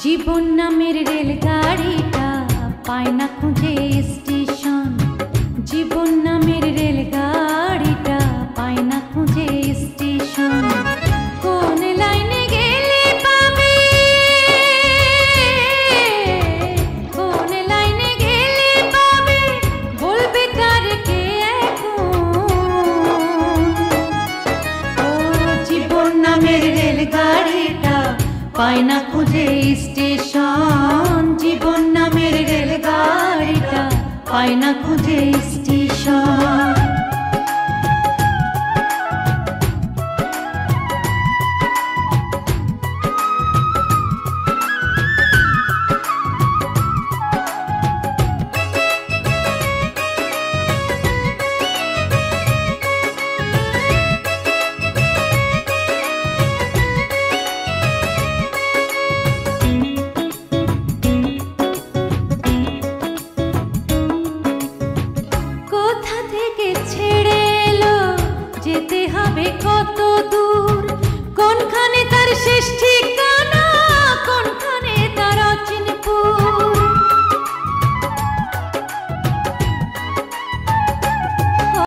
জীবন নামের রেলগাড়িটা পায় না খুঁজে স্টেশন। জীবন নামের রেলগাড়িটা পায় না খুঁজে স্টেশন। কোন লাইনে গেলে পাবে, কোন লাইনে গেলে পাবে, বলবে কার কে এখন। ও জীবন নামের রেলগাড়িটা পায় না খুঁজে স্টেশন। জীবন নামের রেলগাড়িটা পায় না খুঁজে স্টেশন।